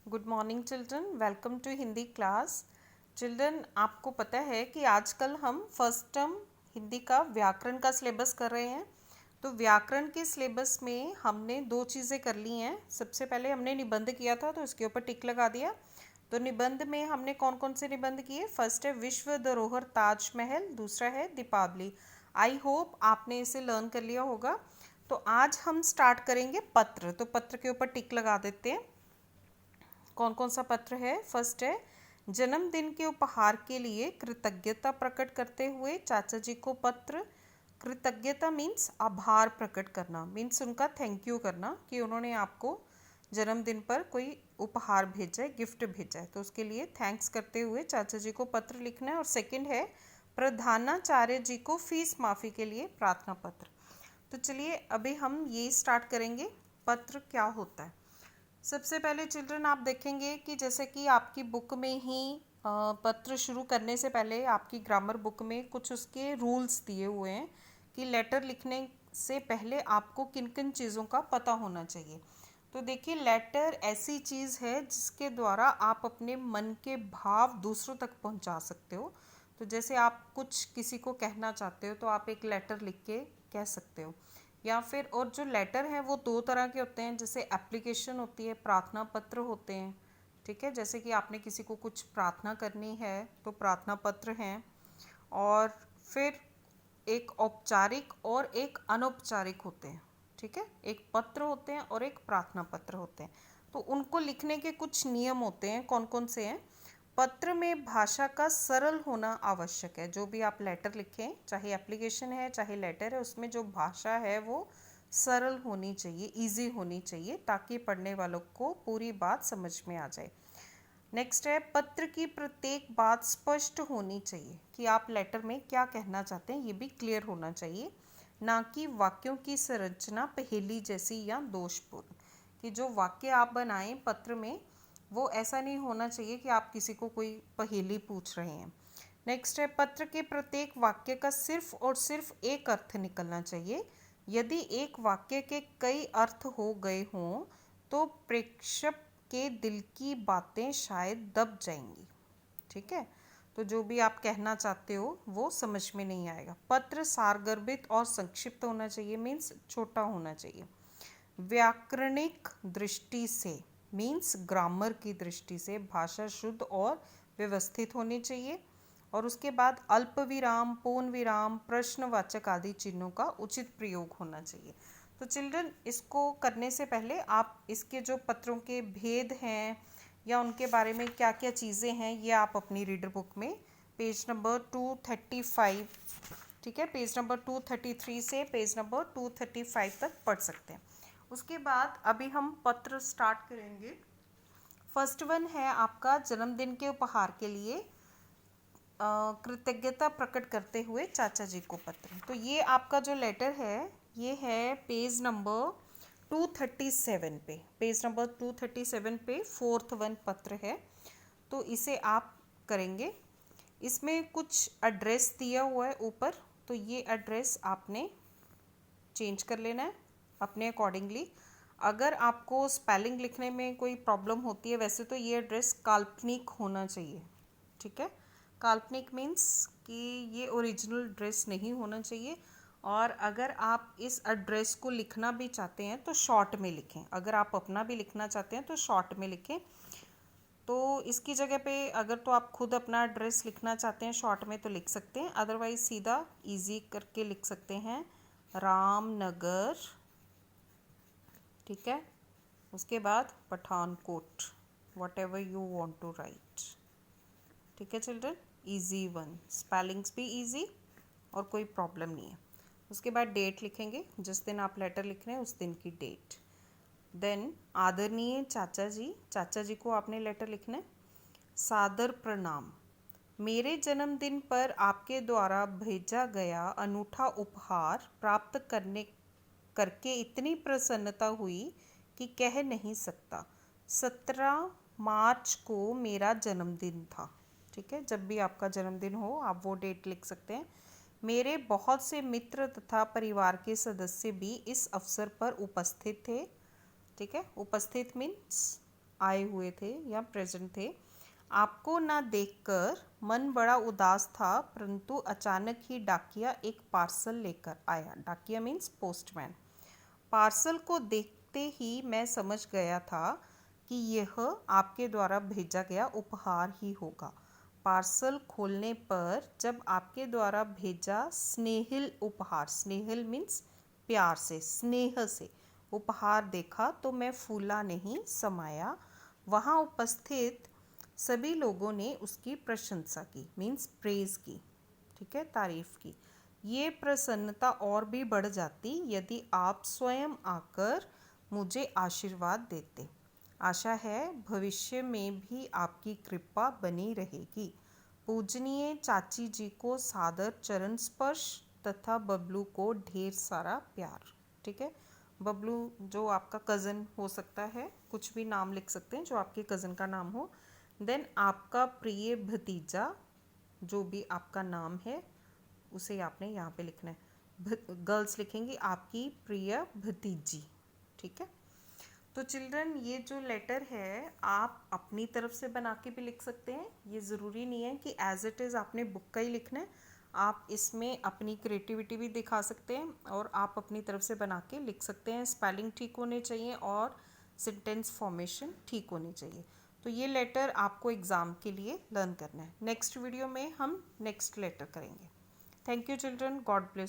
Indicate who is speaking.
Speaker 1: Good morning children, welcome to Hindi class. Children, आपको पता है कि आजकल हम फर्स्ट टर्म हिंदी का व्याकरण का सिलेबस कर रहे हैं। तो व्याकरण के सिलेबस में हमने दो चीज़ें कर ली हैं। सबसे पहले हमने निबंध किया था, तो इसके ऊपर टिक लगा दिया। तो निबंध में हमने कौन कौन से निबंध किए? फर्स्ट है विश्व धरोहर ताजमहल, दूसरा है दीपावली। आई होप आपने इसे लर्न कर लिया होगा। तो आज हम स्टार्ट करेंगे पत्र। तो पत्र के ऊपर टिक लगा देते हैं। कौन कौन सा पत्र है? फर्स्ट है जन्मदिन के उपहार के लिए कृतज्ञता प्रकट करते हुए चाचा जी को पत्र। कृतज्ञता मीन्स आभार प्रकट करना, मीन्स उनका थैंक यू करना कि उन्होंने आपको जन्मदिन पर कोई उपहार भेजा है, गिफ्ट भेजा है, तो उसके लिए थैंक्स करते हुए चाचा जी को पत्र लिखना है। और सेकंड है प्रधानाचार्य जी को फीस माफ़ी के लिए प्रार्थना पत्र। तो चलिए अभी हम ये स्टार्ट करेंगे, पत्र क्या होता है। सबसे पहले चिल्ड्रन आप देखेंगे कि जैसे कि आपकी बुक में ही पत्र शुरू करने से पहले आपकी ग्रामर बुक में कुछ उसके रूल्स दिए हुए हैं कि लेटर लिखने से पहले आपको किन किन चीज़ों का पता होना चाहिए। तो देखिए, लेटर ऐसी चीज़ है जिसके द्वारा आप अपने मन के भाव दूसरों तक पहुंचा सकते हो। तो जैसे आप कुछ किसी को कहना चाहते हो तो आप एक लेटर लिख के कह सकते हो। या फिर और जो लेटर हैं वो दो तरह के होते हैं, जैसे एप्लीकेशन होती है, प्रार्थना पत्र होते हैं। ठीक है, जैसे कि आपने किसी को कुछ प्रार्थना करनी है तो प्रार्थना पत्र हैं। और फिर एक औपचारिक और एक अनौपचारिक होते हैं। ठीक है, एक पत्र होते हैं और एक प्रार्थना पत्र होते हैं। तो उनको लिखने के कुछ नियम होते हैं। कौन कौन से हैं? पत्र में भाषा का सरल होना आवश्यक है। जो भी आप लेटर लिखें, चाहे एप्लीकेशन है चाहे लेटर है, उसमें जो भाषा है वो सरल होनी चाहिए, इजी होनी चाहिए, ताकि पढ़ने वालों को पूरी बात समझ में आ जाए। नेक्स्ट है पत्र की प्रत्येक बात स्पष्ट होनी चाहिए कि आप लेटर में क्या कहना चाहते हैं, ये भी क्लियर होना चाहिए। ना कि वाक्यों की संरचना पहेली जैसी या दोषपूर्ण। कि जो वाक्य आप बनाएं पत्र में, वो ऐसा नहीं होना चाहिए कि आप किसी को कोई पहेली पूछ रहे हैं। नेक्स्ट है पत्र के प्रत्येक वाक्य का सिर्फ और सिर्फ एक अर्थ निकलना चाहिए। यदि एक वाक्य के कई अर्थ हो गए हों तो प्रेक्षक के दिल की बातें शायद दब जाएंगी। ठीक है, तो जो भी आप कहना चाहते हो वो समझ में नहीं आएगा। पत्र सारगर्भित और संक्षिप्त होना चाहिए, मीन्स छोटा होना चाहिए। व्याकरणिक दृष्टि से मीन्स ग्रामर की दृष्टि से भाषा शुद्ध और व्यवस्थित होनी चाहिए। और उसके बाद अल्प विराम, पूर्ण विराम, प्रश्नवाचक आदि चिन्हों का उचित प्रयोग होना चाहिए। तो चिल्ड्रन, इसको करने से पहले आप इसके जो पत्रों के भेद हैं या उनके बारे में क्या क्या चीज़ें हैं, ये आप अपनी रीडर बुक में पेज नंबर 235, ठीक है, पेज नंबर 233 से पेज नंबर 235 तक पढ़ सकते हैं। उसके बाद अभी हम पत्र स्टार्ट करेंगे। फर्स्ट वन है आपका जन्मदिन के उपहार के लिए कृतज्ञता प्रकट करते हुए चाचा जी को पत्र। तो ये आपका जो लेटर है ये है पेज नंबर 237 पे। पेज नंबर 237 पे फोर्थ वन पत्र है। तो इसे आप करेंगे। इसमें कुछ एड्रेस दिया हुआ है ऊपर, तो ये एड्रेस आपने चेंज कर लेना है अपने अकॉर्डिंगली। अगर आपको स्पेलिंग लिखने में कोई प्रॉब्लम होती है, वैसे तो ये एड्रेस काल्पनिक होना चाहिए। ठीक है, काल्पनिक मीन्स कि ये ओरिजिनल एड्रेस नहीं होना चाहिए। और अगर आप इस एड्रेस को लिखना भी चाहते हैं तो शॉर्ट में लिखें। अगर आप अपना भी लिखना चाहते हैं तो शॉर्ट में लिखें। तो इसकी जगह पे अगर तो आप खुद अपना एड्रेस लिखना चाहते हैं शॉर्ट में तो लिख सकते हैं, अदरवाइज सीधा इजी करके लिख सकते हैं रामनगर। ठीक है, उसके बाद Pathankot, whatever you want to write. ठीक है चिल्ड्रन, इजी वन, स्पेलिंग्स भी इजी और कोई प्रॉब्लम नहीं है। उसके बाद डेट लिखेंगे, जिस दिन आप लेटर लिख रहे हैं उस दिन की डेट। देन आदरणीय चाचा जी, चाचा जी को आपने लेटर लिखना है। सादर प्रणाम, मेरे जन्मदिन पर आपके द्वारा भेजा गया अनूठा उपहार प्राप्त करके इतनी प्रसन्नता हुई कि कह नहीं सकता। 17 मार्च को मेरा जन्मदिन था। ठीक है, जब भी आपका जन्मदिन हो आप वो डेट लिख सकते हैं। मेरे बहुत से मित्र तथा परिवार के सदस्य भी इस अवसर पर उपस्थित थे। ठीक है, उपस्थित मीन्स आए हुए थे या प्रेजेंट थे। आपको ना देखकर मन बड़ा उदास था, परंतु अचानक ही डाकिया एक पार्सल लेकर आया। डाकिया मीन्स पोस्टमैन। पार्सल को देखते ही मैं समझ गया था कि यह आपके द्वारा भेजा गया उपहार ही होगा। पार्सल खोलने पर जब आपके द्वारा भेजा स्नेहिल उपहार, स्नेहिल मीन्स प्यार से, स्नेह से उपहार देखा तो मैं फूला नहीं समाया। वहाँ उपस्थित सभी लोगों ने उसकी प्रशंसा की, मीन्स प्रेज की, ठीक है, तारीफ की। ये प्रसन्नता और भी बढ़ जाती यदि आप स्वयं आकर मुझे आशीर्वाद देते। आशा है भविष्य में भी आपकी कृपा बनी रहेगी। पूजनीय चाची जी को सादर चरण स्पर्श तथा बबलू को ढेर सारा प्यार। ठीक है, बबलू जो आपका कज़न हो सकता है, कुछ भी नाम लिख सकते हैं जो आपके कज़न का नाम हो। देन आपका प्रिय भतीजा, जो भी आपका नाम है उसे आपने यहाँ पे लिखना है। गर्ल्स लिखेंगी आपकी प्रिय भतीजी। ठीक है, तो चिल्ड्रन ये जो लेटर है आप अपनी तरफ से बना के भी लिख सकते हैं। ये ज़रूरी नहीं है कि एज इट इज़ आपने बुक का ही लिखना है, आप इसमें अपनी क्रिएटिविटी भी दिखा सकते हैं और आप अपनी तरफ से बना के लिख सकते हैं। स्पेलिंग ठीक होने चाहिए और सेंटेंस फॉर्मेशन ठीक होनी चाहिए। तो ये लेटर आपको एग्ज़ाम के लिए लर्न करना है। नेक्स्ट वीडियो में हम नेक्स्ट लेटर करेंगे। Thank you children, God bless.